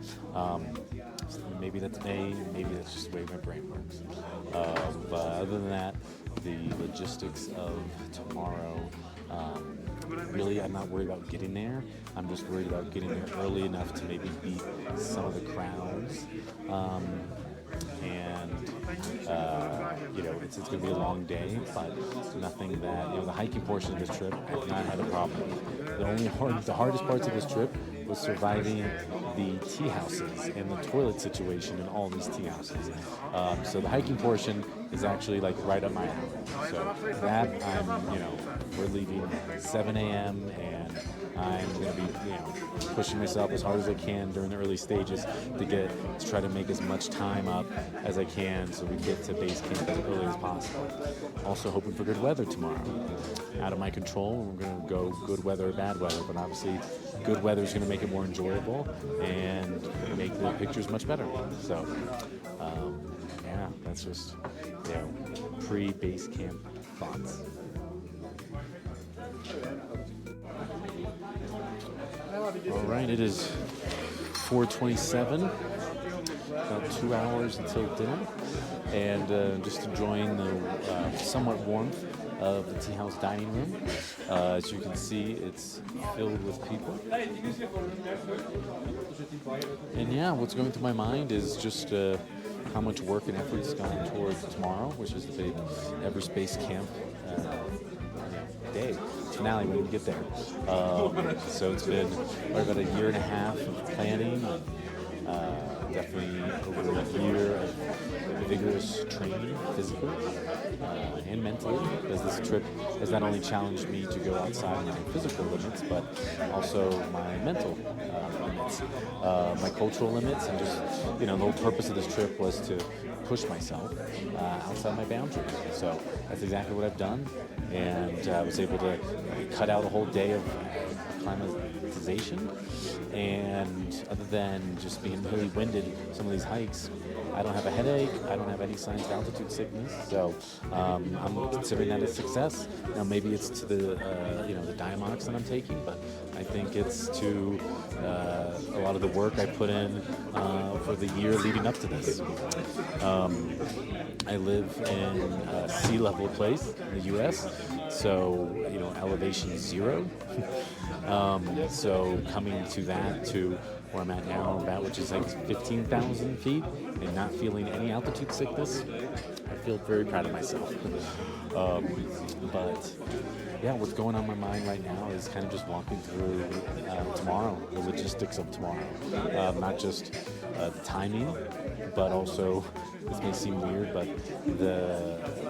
maybe that's me, maybe that's just the way my brain works. But other than that, the logistics of tomorrow, really I'm not worried about getting there. I'm just worried about getting there early enough to maybe beat some of the crowds. It's going to be a long day, but nothing that, the hiking portion of this trip, I've not had a problem with. The hardest parts of this trip was surviving the tea houses and the toilet situation in all these tea houses. So the hiking portion is actually like right up my alley. So that we're leaving 7 a.m. and I'm going to be, pushing myself as hard as I can during the early stages to try to make as much time up as I can so we get to base camp as early as possible. Also hoping for good weather tomorrow. Out of my control, we're going to go good weather or bad weather, but obviously good weather is going to make it more enjoyable and make the pictures much better. So, that's just, pre-base camp thoughts. All right, it is 4:27, about 2 hours until dinner, and just enjoying the somewhat warmth of the tea house dining room. As you can see, it's filled with people. And what's going through my mind is just how much work and effort is going towards tomorrow, which is the big Everest Base Camp day. Finale when we get there. So it's been about a year and a half of planning, definitely over a year of vigorous training, physically and mentally, because this trip has not only challenged me to go outside my physical limits, but also my mental limits, my cultural limits, and just, the whole purpose of this trip was to push myself outside my boundaries. So that's exactly what I've done, and I was able to cut out a whole day of acclimatization. And other than just being really winded, some of these hikes, I don't have a headache. I don't have any signs of altitude sickness. So I'm considering that a success. Now maybe it's to the the Dingboche that I'm taking, but I think it's to a lot of the work I put in for the year leading up to this. I live in a sea level place in the U.S., so elevation is 0. So coming to that, to where I'm at now, which is like 15,000 feet, and not feeling any altitude sickness, I feel very proud of myself. But what's going on in my mind right now is kind of just walking through tomorrow, the logistics of tomorrow, not just the timing, but also, this may seem weird, but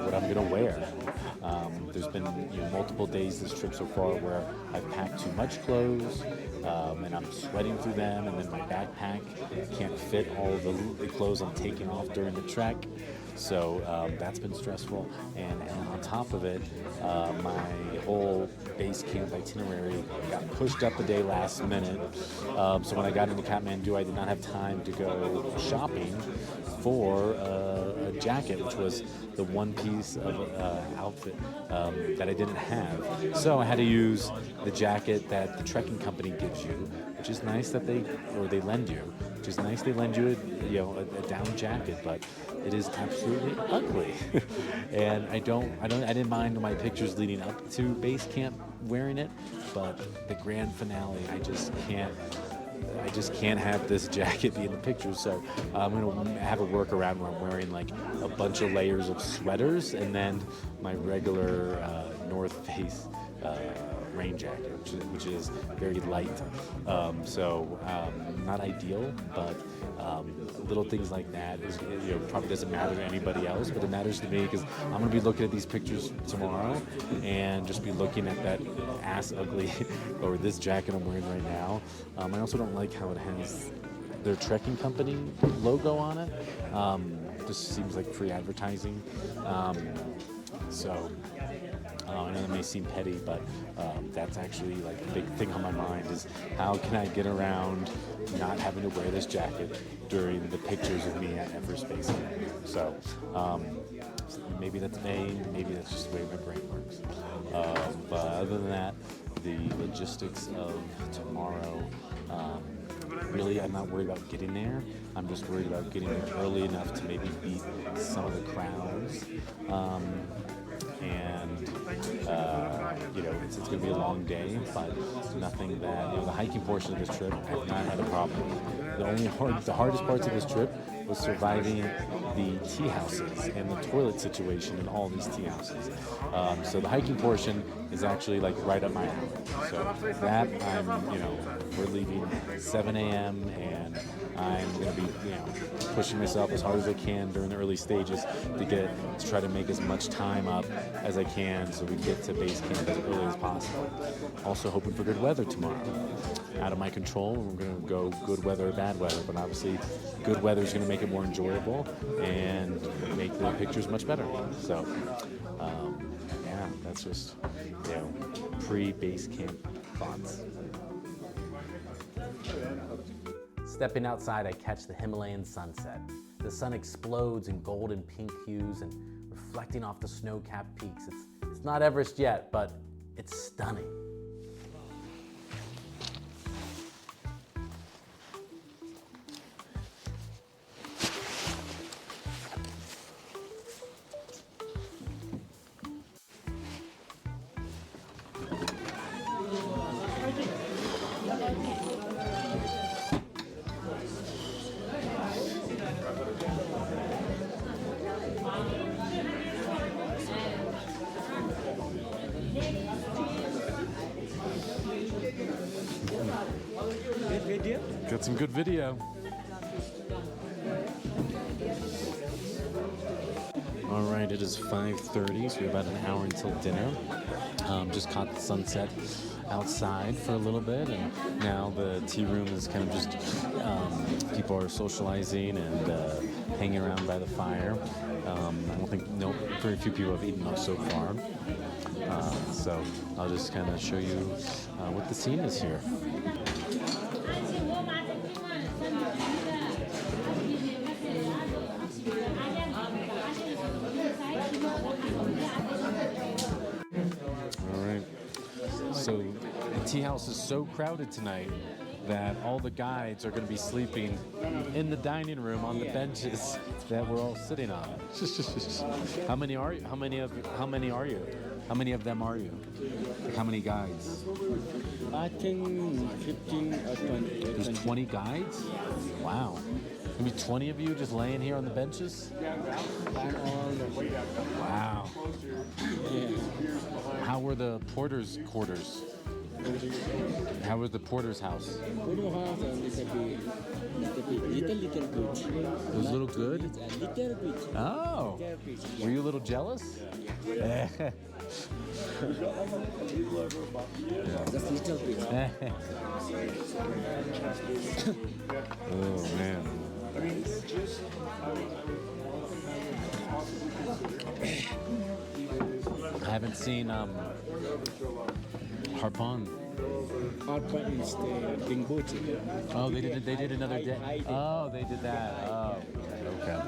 what I'm going to wear. There's been multiple days this trip so far where I've packed too much clothes, and I'm sweating through them, and then my backpack can't fit all the clothes I'm taking off during the trek. So that's been stressful, and on top of it, my whole base camp itinerary got pushed up a day last minute. So when I got into Kathmandu, I did not have time to go shopping for a jacket, which was the one piece of outfit that I didn't have. So I had to use the jacket that the trekking company gives you, which is nice that they lend you, which is nice they lend you a down jacket, but it is absolutely ugly. And I didn't mind my pictures leading up to base camp wearing it, but the grand finale, I just can't have this jacket be in the pictures. So I'm going to have a workaround where I'm wearing like a bunch of layers of sweaters and then my regular North Face rain jacket, which is very light. So not ideal, but little things like that is, probably doesn't matter to anybody else, but it matters to me because I'm going to be looking at these pictures tomorrow and just be looking at that ass ugly or this jacket I'm wearing right now. I also don't like how it has their trekking company logo on it. Just seems like free advertising. I know that may seem petty, but that's actually like a big thing on my mind is how can I get around not having to wear this jacket during the pictures of me at Everest Base Camp. So maybe that's vain, maybe that's just the way my brain works. But other than that, the logistics of tomorrow, really I'm not worried about getting there. I'm just worried about getting there early enough to maybe beat some of the crowds. You know, it's going to be a long day, but nothing that, you know, the hiking portion of this trip, I've not had a problem. The hardest parts of this trip was surviving the tea houses and the toilet situation in all these tea houses. So the hiking portion is actually like right up my alley. So that we're leaving 7 a.m. and I'm going to be, pushing myself as hard as I can during the early stages to try to make as much time up as I can so we get to base camp as early as possible. Also hoping for good weather tomorrow. Out of my control, we're going to go good weather or bad weather, but obviously good weather is going to make it more enjoyable and make the pictures much better. So, that's just, pre-base camp thoughts. Stepping outside, I catch the Himalayan sunset. The sun explodes in gold and pink hues and reflecting off the snow-capped peaks. It's not Everest yet, but it's stunning. Got some good video. All right, it is 5:30, so we have about an hour until dinner. Just caught the sunset outside for a little bit, and now the tea room is kind of just people are socializing and hanging around by the fire. I don't think very few people have eaten much so far. So I'll just kind of show you what the scene is here. So the tea house is so crowded tonight that all the guides are going to be sleeping in the dining room on the benches that we're all sitting on. How many are you? How many of them are you? Like how many guides? I think 15 or 20. There's 20 guides? Wow. Maybe 20 of you just laying here on the benches? Wow. Yeah. How were the porter's quarters? How was the porter's house? Little house a little bit good. It was a little good? A little bit. Oh. Were you a little jealous? Yeah. Just a little bit. Oh, man. I haven't seen Harpon. Harpon is the Dingboche. Oh, they did another day. Oh, they did that. Oh, okay.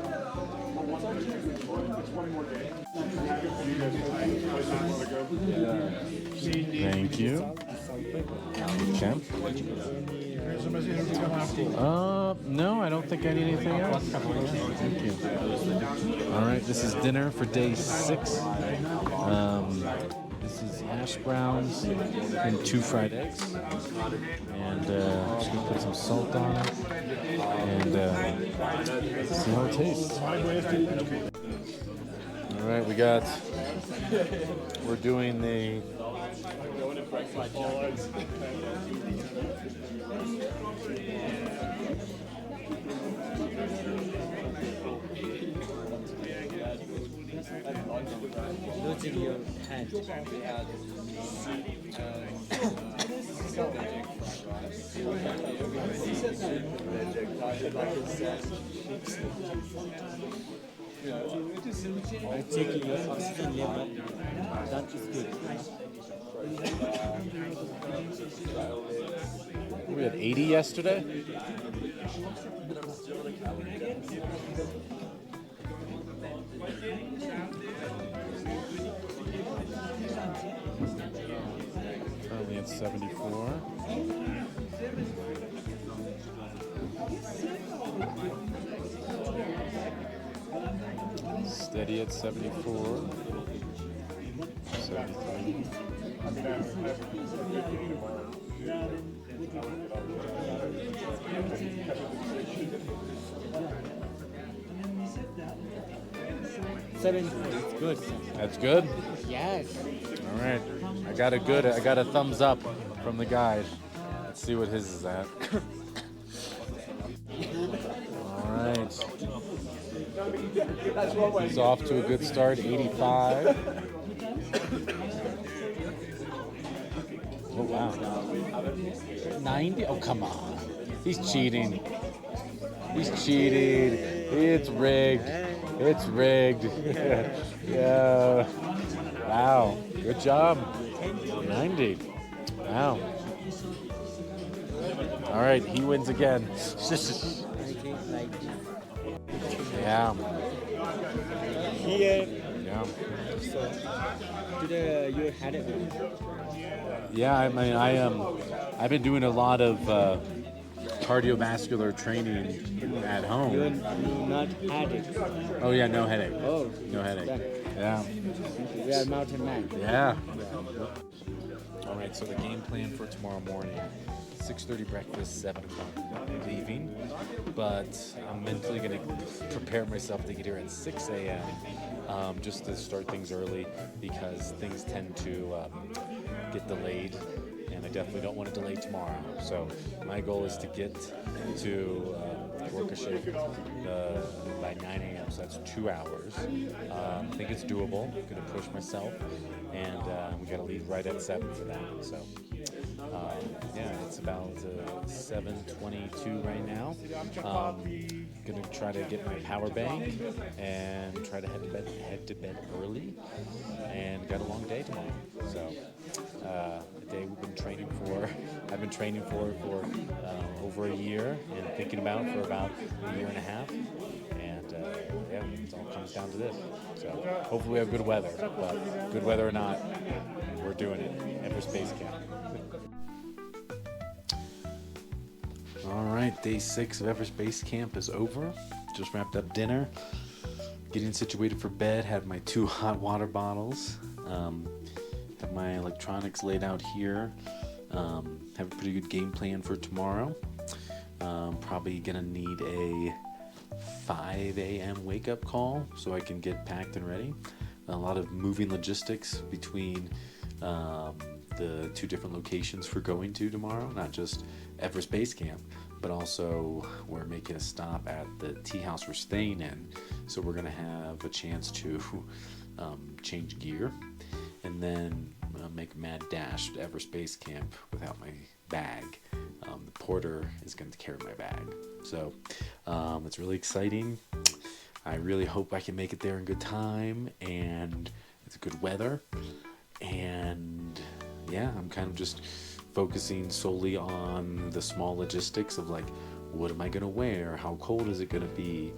Thank you. Okay. No, I don't think I need anything else. Thank you. All right, this is dinner for day 6. This is hash browns and 2 fried eggs. And just gonna put some salt on it and see how it tastes. All right, we're doing the Losing your hand. I check your oxygen level. That is good. We had 80 yesterday. Currently at 74. Steady at 74. 73. 74 is good. That's good. Yes. All right. I got a thumbs up from the guide. Let's see what his is at. All right. He's off to a good start, 85. Oh, wow. 90? Oh, come on. He's cheating. He's cheated. It's rigged. It's rigged. Yeah. Wow. Good job. 90. Wow. All right. He wins again. Yeah. Here, Yeah. so today you had it. Yeah, I mean, I've been doing a lot of cardiovascular training at You home. not had it. Oh yeah, no headache. Oh, No headache. Yeah, we are mountain man. yeah. All right, so the game plan for tomorrow morning: 6:30 breakfast, 7 o'clock leaving. But I'm mentally gonna prepare myself to get here at 6 a.m. Just to start things early because things tend to get delayed, and I definitely don't want to delay tomorrow. So my goal is to get to Lobuche by 9 a.m. So that's 2 hours. I think it's doable. I'm gonna push myself, and we gotta leave right at 7 for that. So. Yeah, it's about 7:22 right now. Gonna try to get my power bank and try to head to bed early. And got a long day tomorrow. So a day we've been training for. I've been training for over a year and thinking about for about a year and a half. And yeah, it all comes down to this. So hopefully we have good weather. But good weather or not, we're doing it. Everest Base Camp. All right, day 6 of Everest Base Camp is over. Just wrapped up dinner, getting situated for bed. Had my 2 hot water bottles. Have my electronics laid out here. Have a pretty good game plan for tomorrow. Probably gonna need a 5 a.m. wake up call so I can get packed and ready. A lot of moving logistics between the 2 different locations for going to tomorrow, not just Everest Base Camp, but also we're making a stop at the tea house we're staying in. So we're gonna have a chance to change gear and then make a mad dash to Everest Base Camp without my bag. The porter is going to carry my bag. So it's really exciting. I really hope I can make it there in good time, and it's good weather. And yeah, I'm kind of just focusing solely on the small logistics of like, what am I going to wear? How cold is it going to be?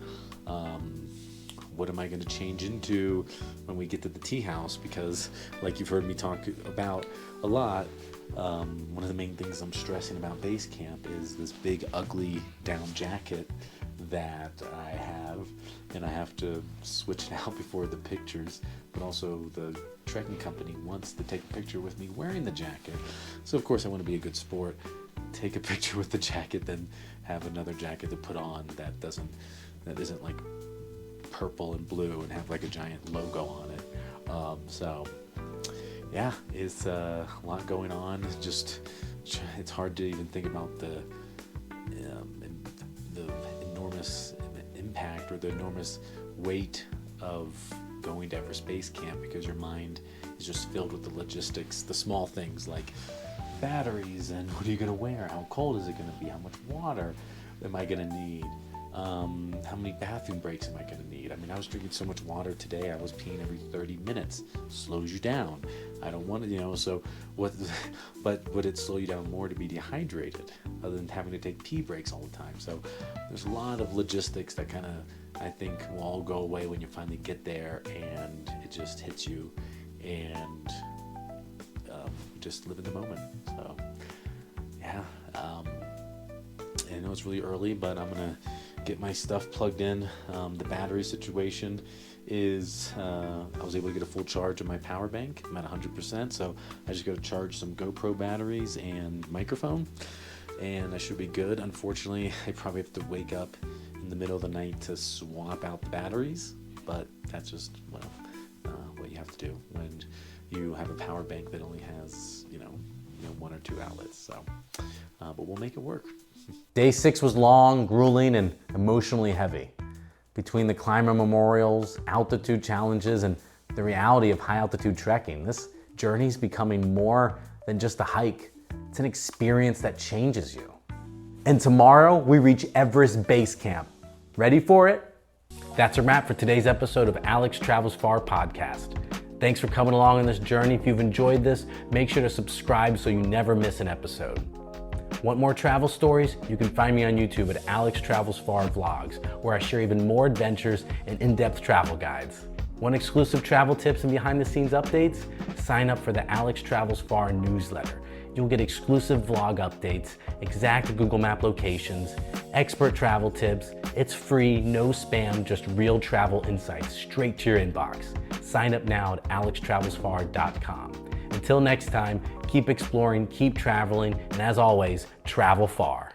What am I going to change into when we get to the tea house? Because like you've heard me talk about a lot, one of the main things I'm stressing about base camp is this big ugly down jacket that I have, and I have to switch it out before the pictures, but also the trekking company wants to take a picture with me wearing the jacket. So of course I want to be a good sport, take a picture with the jacket, then have another jacket to put on that isn't like purple and blue and have like a giant logo on it. So yeah, it's a lot going on. It's hard to even think about the enormous impact or the enormous weight of going to Everest Base Camp, because your mind is just filled with the logistics, the small things like batteries and what are you going to wear, how cold is it going to be, how much water am I going to need, How many bathroom breaks am I going to need? I mean, I was drinking so much water today. I was peeing every 30 minutes. Slows you down. I don't want to, so what, but would it slow you down more to be dehydrated other than having to take pee breaks all the time? So there's a lot of logistics that kind of, I think, will all go away when you finally get there and it just hits you and just live in the moment. So yeah, I know it's really early, but I'm going to get my stuff plugged in. The battery situation is I was able to get a full charge of my power bank. I'm at 100%, so I just got to charge some GoPro batteries and microphone, and I should be good. Unfortunately, I probably have to wake up in the middle of the night to swap out the batteries, but that's just what you have to do when you have a power bank that only has one or two outlets. So, but we'll make it work. Day 6 was long, grueling, and emotionally heavy. Between the climber memorials, altitude challenges, and the reality of high altitude trekking, this journey is becoming more than just a hike. It's an experience that changes you. And tomorrow we reach Everest Base Camp. Ready for it? That's a wrap for today's episode of Alex Travels Far podcast. Thanks for coming along on this journey. If you've enjoyed this, make sure to subscribe so you never miss an episode. Want more travel stories? You can find me on YouTube at Alex Travels Far Vlogs, where I share even more adventures and in-depth travel guides. Want exclusive travel tips and behind-the-scenes updates? Sign up for the Alex Travels Far newsletter. You'll get exclusive vlog updates, exact Google Map locations, expert travel tips. It's free, no spam, just real travel insights straight to your inbox. Sign up now at alextravelsfar.com. Until next time, keep exploring, keep traveling, and as always, travel far.